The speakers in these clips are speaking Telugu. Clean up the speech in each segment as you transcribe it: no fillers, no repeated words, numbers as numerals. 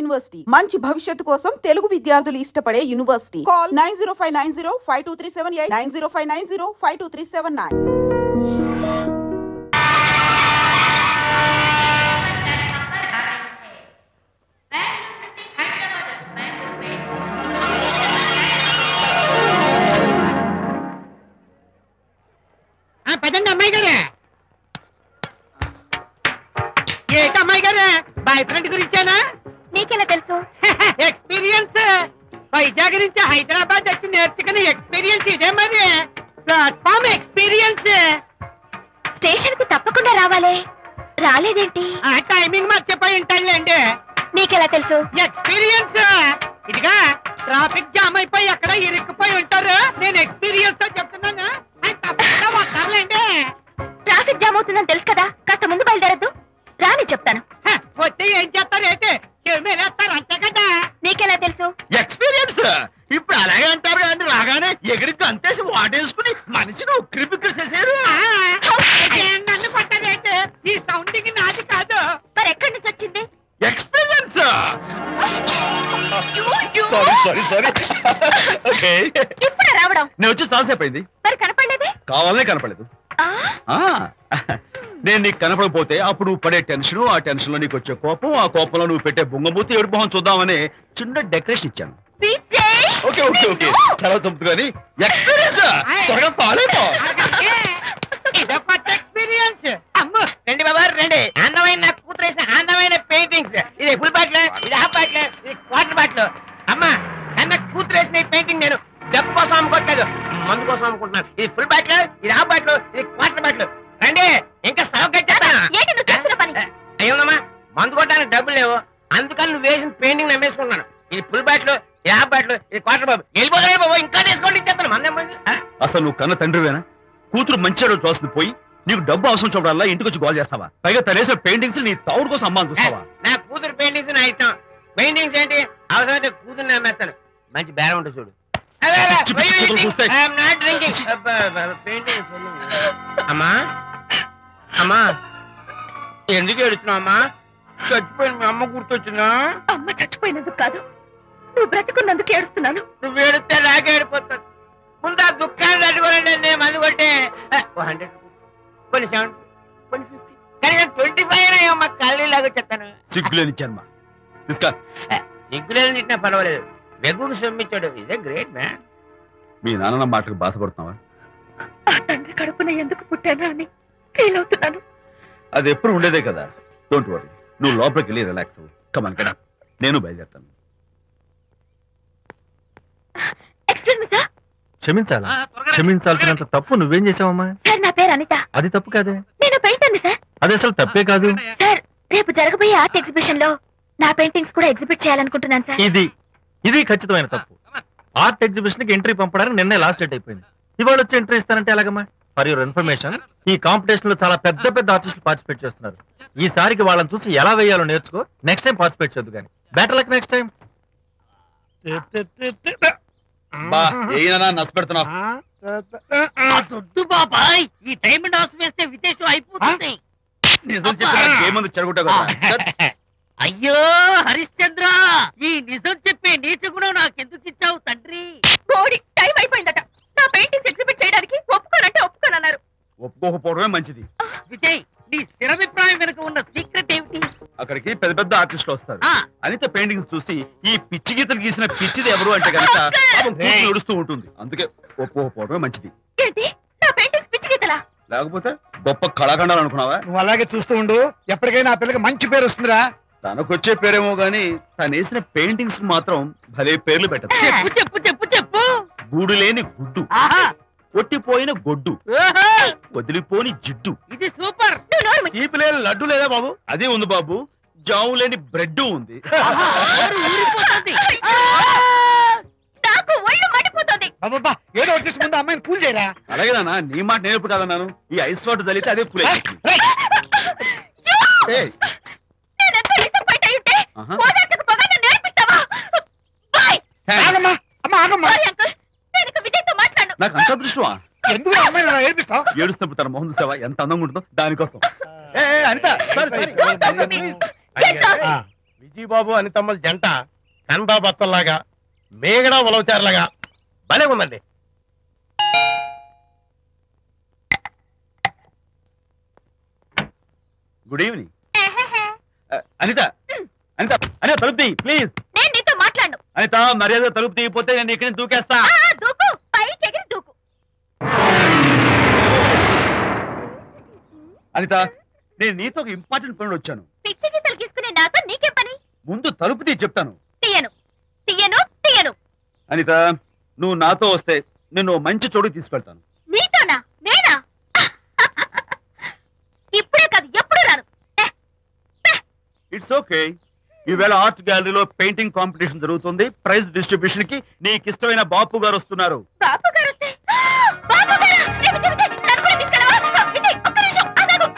యూనివర్సిటీ మంచి భవిష్యత్తు కోసం తెలుగు విద్యార్థులు ఇష్టపడే యూనివర్సిటీ. కాల్ 9059052378 9059052379. పదండి అమ్మాయి గారే. ఏంటి అమ్మాయి గారే, బాయ్ ఫ్రెండ్ గురించేనా? నీకెలా తెలుసు? ఎక్స్పీరియన్స్. వైజాగ్ నుంచి హైదరాబాద్ వచ్చి నేర్చుకునే ఎక్స్పీరియన్స్ ఇదే మరి. Platform experience. స్టేషన్ కి తప్పకుండా రావాలే, రాలేదేంటి? ఆ టైమింగ్ మర్చిపోయి ఉంటాడులేండి. నీకెలా తెలుసు? ఎక్స్పీరియన్స్. ఇదిగా ట్రాఫిక్ జామ్ అయిపోయి ఎక్కడ ఇరుక్కుపోయి ఉంటారు. నేను ఎక్స్పీరియన్స్ తో చెప్తున్నాను. తప్పకుండా వస్తారులేండి. ట్రాఫిక్ జామ్ అవుతుందని తెలుసు కదా, కాస్త ముందు బయలుదేరద్దు. రాని చెప్తాను. వస్తే ఏం చేస్తారు ఏంటి? చెమేలేస్తారు అంతే కదా. నీకెలా తెలుసు? ఎక్స్పీరియన్స్. ఇప్పుడు అలాగే అంటారు కానీ రాగానే ఎగిరికి అంతేసి వాటేసుకుని మనిషిని ఉక్కిరి బిక్కిరి చేశారు. నన్ను కొట్టదేంటి? ఈ సౌండింగ్ నాది కాదు. మరి ఎక్కడి నుంచి వచ్చింది? ఎక్స్పీరియన్స్. Sorry okay. ఇప్పుడే రావడం? నేను వచ్చి చాలాసేపు అయింది. మరి కనపడలేదే? కావాలనే కనపడలేదు. నేను నీకు కనపడకపోతే అప్పుడు నువ్వు పడే టెన్షన్, ఆ టెన్షన్ లో నీకు వచ్చే కోపం, ఆ కోపంలో నువ్వు పెట్టే బొంగమూతి ఏడు మొహం చూద్దామని చిన్న డెకరేషన్ ఇచ్చాను. ఓకే ఓకే ఓకే చాలా తప్పు కానీ ఎక్స్పీరియన్స్. త్వరగా ఫాలో అయిపో. ఇదో కొత్త ఎక్స్పీరియన్స్. అమ్ము రండి బాబా రండి. అందమైన నాకు కూతురు వేసిన అందమైన పెయింటింగ్స్. ఇది ఫుల్ బాటిల్, ఇది హాఫ్ బాటిల్, ఇది క్వార్టర్ బాటిల్. అమ్మా అన్న కూతురు వేసిన ఈ పెయింటింగ్ నేను డబ్బు కోసం అమ్ముకోవట్లేదు, మందు కోసం అమ్ముకుంటున్నాను. ఇది ఫుల్ బాటిల్, ఇది హాఫ్ బాటిల్, ఇది క్వార్టర్ బాటిల్. రండి ఇంకా అయ్యోమ్మా మందు కొట్టడానికి డబ్బులు లేవు, అందుకని నువ్వు వేసిన పెయింటింగ్ నమ్మేసుకుంటున్నాను. ఇది ఫుల్ బాటిల్, ఇది హాఫ్ బాటిల్, ఇది క్వార్టర్ బాబు. వెళ్ళిపోతాయి బాబు, ఇంకా తీసుకోండి ఇచ్చేస్తాను. మందేం అసలు నువ్వు కన్న తండ్రివేనా? కూతురు మంచిగా చూస్తుంది పోయి నీకు డబ్బు అవసరం చూడాలా ఇంటికి వచ్చి గోల్ చేస్తావా? పైగా తనేసిన పెయింటింగ్స్ నీ తౌడు కోసం అమ్మాని చూస్తావా? నా కూతురు పెయింటింగ్స్ నా ఇష్టం. పెయింటింగ్స్ ఏంటి అవసరమైతే కూతురు నమ్మేస్తాను. మంచి బేరం ఉంటుంది చూడు. అమ్మా అమ్మా ఎందుకు ఏడుస్తున్నావు అమ్మా? చచ్చిపోయిన మీ అమ్మ గుర్తొచ్చిందా? అమ్మ చచ్చిపోయినందుకు కాదు, నువ్వు బ్రతుకున్నందుకు ఏడుస్తున్నాను. నువ్వు ఏడితే నాకే ఏడిపోతాను. ముందు ఆ దుఃఖాన్ని తట్టుకోనండి. నేను మంది కొట్టే 100 కొన్ని 70 కొన్ని 50 కానీ 25 అయినా అమ్మ కళ్ళీలాగా చెప్తాను. సిగ్గులేని జన్మ. సిగ్గులేని తిట్టినా పర్వాలేదు, వెగుడు సొమ్మిచ్చాడు. Is a great man. మీ నాన్న మాటకు బాధపడుతున్నావా? ఆ తండ్రి కడుపున ఎందుకు పుట్టానా అని ఫీల్ అవుతున్నాను. అది ఎప్పుడు ఉండేదే కదా. డోంట్ వరీ, నువ్వు లోపలికి వెళ్ళి రిలాక్స్ అవ్వు. కమాన్ కదా, నేను బయలుదేరుతాను. Excuse me sir. క్షమించాలా? క్షమించాల్సినంత తప్పు నువ్వేం చేసావమ్మా? సార్ నా పేరు అనిత. అది తప్పు కాదే. నేను పెయింటర్ సార్. అది అసలు తప్పే కాదు సార్. రేపు జరగబోయే ఆర్ట్ ఎగ్జిబిషన్ లో నా పెయింటింగ్స్ కూడా ఎగ్జిబిట్ చేయాలనుకుంటున్నాను సార్. ఇది ఖచ్చితమైన తప్పు. ఆర్ట్ ఎగ్జిబిషన్ కి ఎంట్రీ పంపడానికి నిన్నే లాస్ట్ డేట్ అయిపోయింది. ఇవాళ వచ్చి ఎంట్రీ ఇస్తానంటే ఎలాగమ్మా? ఫర్ యువర్ ఇన్ఫర్మేషన్, ఈ కాంపిటీషన్ లో చాలా పెద్ద పెద్ద ఆర్టిస్టులు పార్టిసిపేట్ చేస్తున్నారు. ఈసారికి వాళ్ళని చూసి ఎలా వేయాలో నేర్చుకో. నెక్స్ట్ టైం పార్టిసిపేట్ చేయొద్దు కానీ. Better luck next time. నష్టపెడుతున్నావు. దొడ్డు బాబాయ్, ఈ డైమండ్ హౌస్ వేస్తే విశేషం అయిపోతుంది. నిజం చెప్పిన ఏమంది చెడగొట్టా కదా. అయ్యో హరిశ్చంద్ర, ఈ నిజం చెప్పే నీచ గుణం నాకెందుకు ఇచ్చావు తండ్రి? బోడి టైం అయిపోయిందట. నా పెయింటింగ్స్ ఎగ్జిబిట్ చేయడానికి ఒప్పుకోనంటే ఒప్పుకోనన్నారు. ఒప్పుకోకపోవడమే మంచిది. విజయ్, నీ స్థిరాభిప్రాయం వెనుక ఉన్న సీక్రెట్ ఏమిటి? అక్కడికి పెద్ద పెద్ద ఆర్టిస్టులు వస్తారు. ఆ. అనిత పెయింటింగ్స్ చూసి ఈ పిచ్చి గీతలు గీసిన పిచ్చిది ఎవరు అంటే కనుక నడుస్తూ ఉంటుంది. అందుకే ఒప్పుకోకపోవడమే మంచిది. ఏంటి నా పెయింటింగ్స్ పిచ్చి గీతలా? లేకపోతే గొప్ప కళాఖండాలు అనుకున్నావా? నువ్వు అలాగే చూస్తూ ఉండు, ఎప్పటికైనా ఆ పిల్లకి మంచి పేరు వస్తుందిరా. తనకొచ్చే పేరేమో గాని తను వేసిన పెయింటింగ్స్ మాత్రం భలే పేర్లు పెట్టదు. చెప్పు చెప్పు చెప్పు చెప్పు. గూడు లేని గుడ్డు, ఆహా, కొట్టిపోయిన గొడ్డు, ఓహో, వదిలిపోని జిడ్డు, ఇది సూపర్. తీపి లేని లడ్డు లేదా బాబు? అదే ఉంది బాబు. జాము లేని బ్రెడ్ ఉంది. ఆహా, నోరు ఊరిపోతుంది. నాకు ఒళ్ళు మండిపోతుంది. అబ్బబ్బా, ఏదో వచ్చేసి ముందు అమ్మాయిని పూజ చేయరా. అలాగే నాన్న, నీ మాట నేర్పు కాదన్నాను. ఈ ఐస్ వాటర్ చల్లితే అదే ఫుల్ నేనెంత డిసప్పాయింట్ అయి ఉంటే ఓదార్చకపోగా నన్ను నేర్పిస్తావా? బాయ్. ఆగమ్మా, అమ్మా ఆగమ్మా. సారీ అంకుల్, నేను ఇక విజయ్తో మాట్లాడను. నాకు అంత దృష్టమా? ఎందుకు అమ్మాయిని అలా ఏడిపిస్తావు? ఏడుస్తున్నప్పుడు తన మొహం చూసావా ఎంత అందంగా ఉంటుందో? దానికోసం. Anitha, sorry, sorry. Get out. Vijaya Babu అనితమ్మల జంట కందా బత్తల్లాగా మేగడ ఉలవచారులాగా భలే ఉందండి. Good evening. అనిత అనిత అనిత తలుపు తీయి ప్లీజ్. నేను నీతో మాట్లాడను. అనిత మర్యాద తలుపు తీయకపోతే నేను ఇక్కడి నుంచి దూకేస్తా. దూకు, పైకి ఎగిరి దూకు. అనిత నేను నీతో ఒక ఇంపార్టెంట్ పనులు వచ్చాను. పిచ్చి గీతలు గీసుకునే నాతో నీకేం పని? ముందు తలుపు తీయి చెప్తాను. తీయను తీయను తీయను. అనిత నువ్వు నాతో వస్తే నిన్ను మంచి చోటుకి తీసుకెళ్తాను. నీతోనా? నేనా? ఇప్పుడే కాదు ఎప్పుడు రాను. It's okay. ఈవేళ ఆర్ట్ గ్యాలరీలో పెయింటింగ్ కాంపిటీషన్ జరుగుతుంది. ప్రైజ్ డిస్ట్రిబ్యూషన్ కి నీకు ఇష్టమైన బాపు గారు వస్తున్నారు. బాపు గారు వస్తే బాపు గారు నన్ను కూడా తీసుకెళ్ళవా? విజయ్, ఒక్క నిమిషం ఆగు.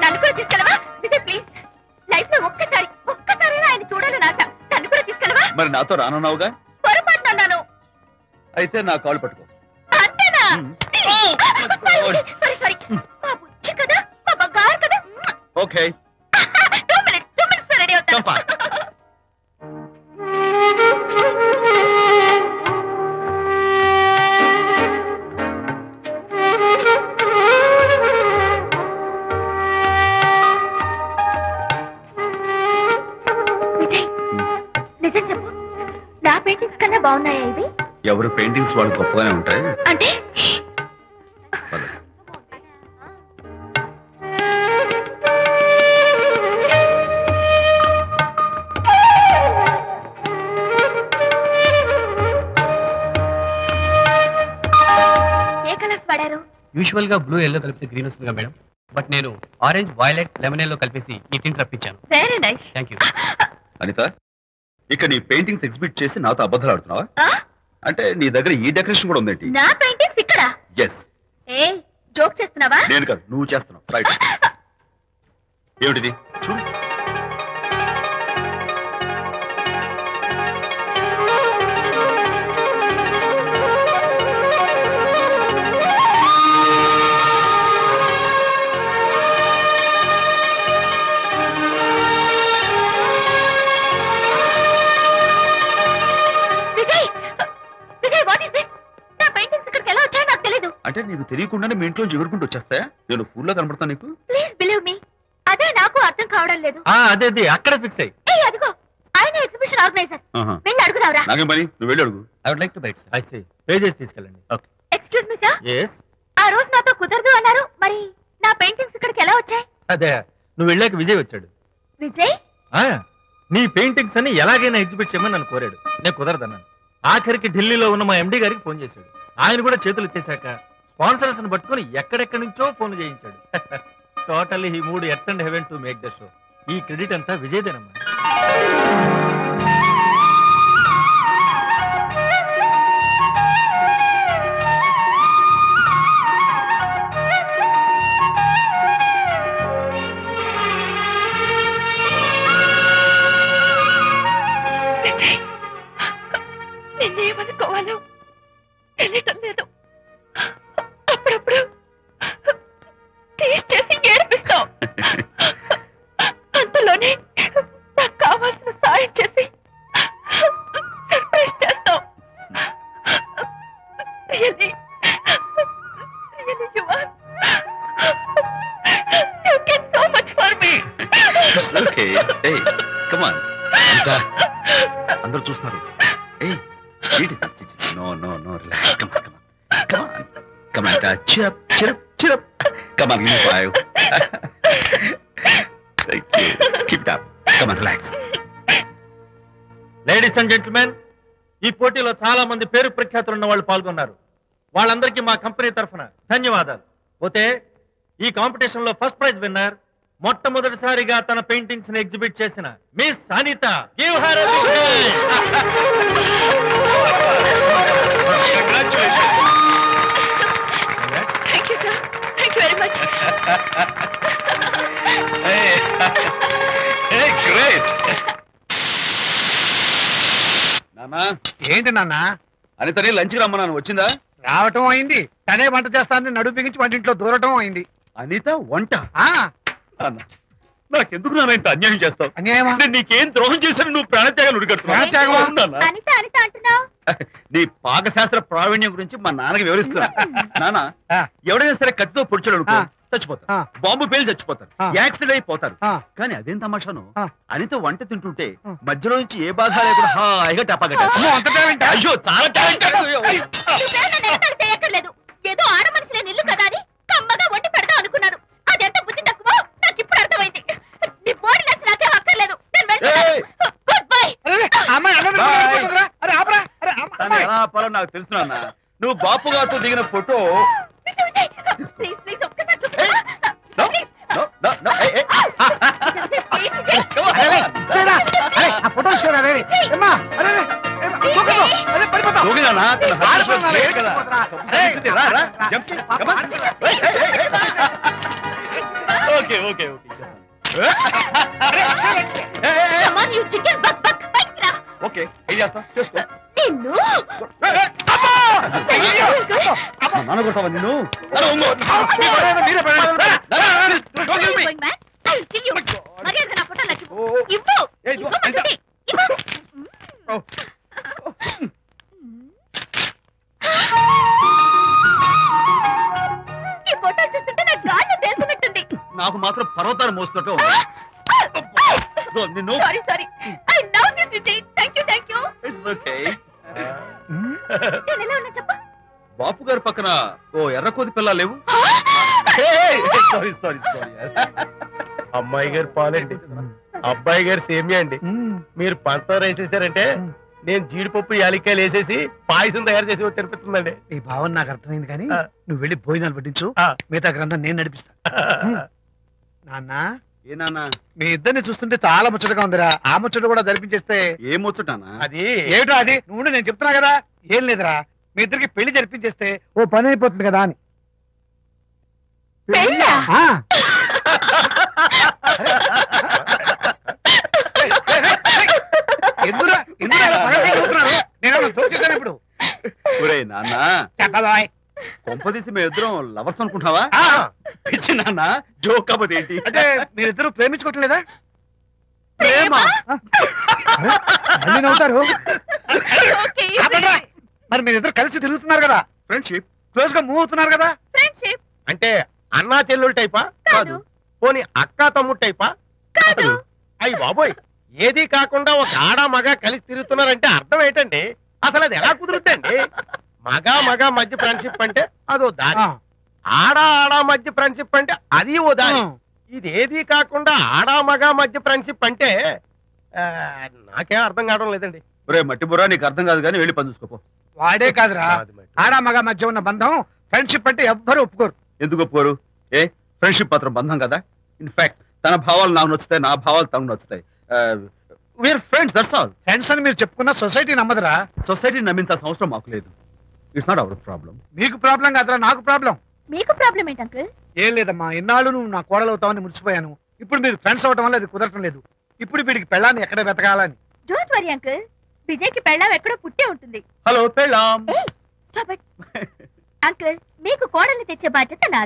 నన్ను కూడా తీసుకెళ్ళవా? విజయ్ ప్లీజ్, లైఫ్ లో ఒక్కసారి ఆయన చూడాలని ఆశ. నన్ను కూడా తీసుకెళ్ళవా? మరి నాతో రానున్నావుగా? పొరపాటున అన్నాను. అయితే నా కాళ్ళు పట్టుకో. అంతేనా? సారీ మా బుజ్జి కదా, మా బంగారు కదా. ఓకే 2 minutes లో రెడీ అవుతాను. Come fast. విజయ్, నిజం చెప్పు, నా పెయింటింగ్స్ కన్నా బాగున్నాయా ఇవి? ఎవరు పెయింటింగ్స్ వాళ్ళు గొప్పగానే ఉంటాయి. అంటే పద. ఏ కలర్స్ వాడారు? యూజువల్ గా బ్లూ ఎల్లో కలిపితే గ్రీన్ వస్తుందిగా మేడం, బట్ నేను ఆరెంజ్ వైలెట్ లెమన్ ఎల్లో కలిపేసి ఈ టింట్ రప్పించాను. Very nice. Thank you. Anitha ఇక్కడ నీ పెయింటింగ్స్ ఎగ్జిబిట్ చేసి నాతో అబద్ధాలు ఆడుతున్నావా? అంటే నీ దగ్గర ఈ డెకరేషన్ కూడా ఉందేంటి? నా పెయింటింగ్స్ ఇక్కడ? ఎస్. ఏ జోక్ చేస్తున్నావా? నేను కాదు, నువ్వు చేస్తున్నావు. రైట్. ఏమిటిది చూడు. Vijay, Vijay what is this? నా పెయింటింగ్స్ ఇక్కడికి ఎలా వచ్చాయో నాకు తెలీదు. అంటే నీకు తెలియకుండానే మీ ఇంట్లో ఎగురుకుంటూ వచ్చేస్తాయా? నేను ఫుల్ లో కనపడతాను నీకు? ప్లీజ్ బిలీవ్ మీ, అదే నాకు అర్థం కావడం లేదు. అదే అక్కడ ఫిక్స్ అయ్యి. ఏ అదిగో ఆయన ఎగ్జిబిషన్ ఆర్గనైజర్. ఆహా. వెళ్ళి అడుగుదావరా? నాకేం పని, నువ్వు వెళ్ళి అడుగు. I would like to bite. I see. Pay చేసి తీసుకెళ్ళండి. Okay. Excuse me sir, yes. ఆ రోజు నాతో కుదరదు అన్నారు, మరి నా పెయింటింగ్స్ ఇక్కడికి ఎలా వచ్చాయి? అదే నువ్వు వెళ్ళాక విజయ్ వచ్చాడు. విజయ్? నీ పెయింటింగ్స్ అని ఎలాగైనా ఎగ్జిబిట్ చేయమని నన్ను కోరాడు. నేను కుదరదన్నాను. ఆఖరికి ఢిల్లీలో ఉన్న మా ఎండి గారికి ఫోన్ చేశాడు. ఆయన కూడా చేతులు ఎత్తేశాక స్పాన్సర్స్ ని పట్టుకుని ఎక్కడెక్కడి నుంచో ఫోన్ చేయించాడు. Totally he mood earth and heaven to make the show. ఈ క్రెడిట్ అంతా విజయ్దేనమ్మా. విజయ్, నిన్నేమనుకోవాలో తెలియటం లేదు. అప్పుడప్పుడు టేస్ట్ చేసి ఏడిపిస్తావు. అంతలోనే నాకు కావాల్సిన సాయం చేసి సర్ప్రైజ్ చేస్తావు. Really, you are. You get so much for me. Okay. ఏయ్ కమ్ ఆన్. అంతా అందరూ చూస్తున్నారు. ఏయ్ ఏంటి? No no no relax. Come on come on come on. Cheer up cheer up cheer up. Come on, give me 5. Thank you. Keep it up. Come on, relax. Ladies and gentlemen, ఈ పోటీలో చాలా మంది పేరు ప్రఖ్యాతులు ఉన్న వాళ్ళు పాల్గొన్నారు. వాళ్ళందరికీ మా కంపెనీ తరఫున ధన్యవాదాలు. పోతే ఈ కాంపిటీషన్ లో ఫస్ట్ ప్రైజ్ విన్నర్, మొట్టమొదటిసారిగా తన పెయింటింగ్స్ ని ఎగ్జిబిట్ చేసిన miss Anitha. Give her a big Thank you, sir. Thank you very much. Great. నానా ఏంటి నాన్న? అనితని లంచ్ రమ్మన్నాను, వచ్చిందా? రావటం అయింది, తనే వంట చేస్తానని నడుము బిగించి వంటింట్లో దూరటం అయింది. అనిత వంట ఆ నాన్న, నాకెందుకు నాన్న ఇంత అన్యాయం చేస్తావు? అన్యాయమా? నేను నీకేం ద్రోహం చేశాను నువ్వు ప్రాణత్యాగాలు ఉడిగడుతున్నావు? ప్రాణత్యాగమా? అవును నాన్న. అనిత అనిత అంటున్నావు. నీ పాకశాస్త్ర ప్రావీణ్యం గురించి మా నాన్నకి వివరిస్తున్నా. నాన్న, ఆ, ఎవడైనా సరే కత్తితో పొడిచాడు అనుకో, ఆ. చచ్చిపోతారు. ఆ. బాంబు పేలి చచ్చిపోతారు, ఆ. యాక్సిడెంట్ అయిపోతారు. ఆ. కానీ అదేం తమాషాను, ఆ. అనిత వంట తింటుంటే ఆ. మధ్యలో నుంచి ఏ బాధ లేకుండా హాయిగా టపాకట్టేస్తారు. అమ్మో, అంత టాలెంటా? అయ్యో చాలా టాలెంటెడ్. నువ్వేం నన్ను ఎగతాళి చేయక్కర్లేదు. ఏదో ఆడ మనిషిలో నిల్లు కదా అని కమ్మగా వండి పెడదాం అనుకున్నాను. అదెంత బుద్ధి తక్కువ నాకు ఇప్పుడు అర్థమైంది. నీ బాడీ నచ్చి నాకేం అక్కర్లేదు. నేను వెళ్తున్నాను. ఏయ్! Good bye. అరే, ఆ అమ్మాయి అలా బాయ్. నిలబడిపోతుందిరా. అరే, ఆపరా. అరే, తను అమ్మాయి. ఎలా ఆపాలో నాకు తెలుసు నాన్న. నువ్వు బాపు గారితో దిగిన photo Vijay, Vijay, please please ఒక్కసారి చూపించు. No, please. no, no, no, hey, hey. Vijay, please, Vijay. Come on. అరే, చూడరా. అరే, ఆ ఫోటో చూడరా, అరే. ఏమ్మా, అరే, అరే, ఏమ్మా, దూకదు. అరే, పడిపోతావు. దూకి నాన్న, తన హద్దు ఆడపిల్ల లేదు కదా. ఏయ్, రా, రా, jump చేయి. Come on. Hey, hey, hey, hey. Okay, okay, okay. Hey, hey, hey. Come on, you chicken buck buck. బయటికి రా. Okay, ఏం చేస్తావు? చేసుకో. నిన్ను Hey, hey. అమ్మా! నాన్న కొడతావా నిన్ను? అరే, ఉంగో. మీరే పడండి. Don't give me. going man. I will kill you. మర్యాదగా నా ఫోటో నాకు ఓ, ఓ. ఇవ్వు. ఏయ్, ఇదిగో, ఇవ్వమంటుంటే. ఇవ్వు. Oh. ఈ ఫోటో చూస్తుంటే నాకు గాలి తెలిసినట్టుంది. నాకు మాత్రం పర్వతాలు మోస్తుంటావు నిన్ను. Sorry sorry. I love this Vijay. Thank you thank you. It's okay. నేను ఎలా ఉన్నా చెప్పు. బాపు గారి పక్కన ఓ ఎర్రకోతి పిల్ల లేవు? Sorry sorry sorry. అమ్మాయి గారు పాలండి, అబ్బాయి గారు సేమియా అండి. మీరు పంచదార వేసేసారంటే నేను జీడిపప్పు యాలిక్కాయలు వేసేసి పాయసం తయారు చేసి తినిపిస్తుందండి. నీ భావన నాకు అర్థమైంది కానీ ఆ. నువ్వు వెళ్ళి భోజనాలు పట్టించు. ఆ. మిగతా గ్రంథం నేను నడిపిస్తా. నాన్న, ఏ నాన్న, మీ ఇద్దరిని చూస్తుంటే చాలా ముచ్చటగా ఉందిరా. ఆ ముచ్చట కూడా జరిపించేస్తే. ఏం ముచ్చటానా? అది ఏమిటో అది? నువ్వు నేను చెప్తున్నా కదా. ఏం లేదురా, మీ ఇద్దరికి పెళ్లి జరిపించేస్తే ఓ పని అయిపోతుంది కదా అని. పెళ్ళా? ఆ. ఎందురా ఎందురా ఇలా పగలబడి చూస్తున్నారు? నేనేమన్నా దోచేశాను ఇప్పుడు? ఒరే నాన్న, చెప్పబాయ్. కొంపదీసి మేము ఇద్దరం లవర్స్ అనుకుంటావా? ఆ, పిచ్చి నాన్న, జోక్ కాకపోతే ఏంటి? అంటే మీరిద్దరు ప్రేమించుకోవట్లేదా? ప్రేమ. అరే, మళ్ళీ నవ్వుతారు. ఓకే. ఆపండ్రా. మరి మీరిద్దరు కలిసి తిరుగుతున్నారు కదా, ఫ్రెండ్షిప్. క్లోజ్ గా మూవ్ అవుతున్నారు కదా. ఫ్రెండ్షిప్ అంటే అన్నా చెల్లెలు టైపా? కాదు. పోనీ అక్కా తమ్ముడు టైపా? కాదు. అయ్యి బాబోయ్, ఏది కాకుండా ఒక ఆడ మగ కలిసి తిరుగుతున్నారంటే అర్థం ఏంటండి? అసలు అది ఎలా కుదురుద్దండి? మగ మధ్య ఫ్రెండ్షిప్ అంటే అదో దారి, ఆ. ఆడ మధ్య ఫ్రెండ్షిప్ అంటే అది ఓ దారి. ఇది ఏది కాకుండా ఆడ మగ మధ్య ఫ్రెండ్షిప్ అంటే నాకేం అర్థం కావడం లేదండి. ఒరే మట్టి బుర్రా, నీకు అర్థం కాదు కానీ వెళ్ళి పని చూసుకోపో. వాడే కాదురా, అది మరి. ఆడ మగ మధ్య ఉన్న బంధం ఫ్రెండ్షిప్ అంటే ఎవ్వరు ఒప్పుకోరు. ఎందుకు ఒప్పుకోరు? ఏ ఫ్రెండ్షిప్ మాత్రం బంధం కదా. ఇన్ఫాక్ట్ తన భావాలు నాకు నచ్చుతాయి, నా భావాలు తనకు నచ్చుతాయి. We are friends, that's all. Friends అని మీరు చెప్పుకున్న సొసైటీ నమ్మదురా. సొసైటీని నమ్మించాల్సిన అవసరం మాకు లేదు. It's not our problem. మీకు ప్రాబ్లం కాదురా, నాకు ప్రాబ్లం. మీకు ప్రాబ్లం ఏంటి అంకుల్? ఏం లేదమ్మా, ఇన్నాళ్ళు నువ్వు నా కోడలు అవుతావని మురిసిపోయాను. ఇప్పుడు మీరు ఫ్రెండ్స్ అవటం వల్ల అది కుదరటం లేదు. ఇప్పుడు వీడికి పెళ్ళాన్ని ఎక్కడ వెతకాలని. Don't worry uncle. విజయ్కి పెళ్ళాం ఎక్కడో పుట్టే ఉంటుంది. హలో పెళ్ళాం. ఏయ్, స్టాప్ ఇట్. అంకుల్, మీకు కోడల్ని తెచ్చే బాధ్యత నాది.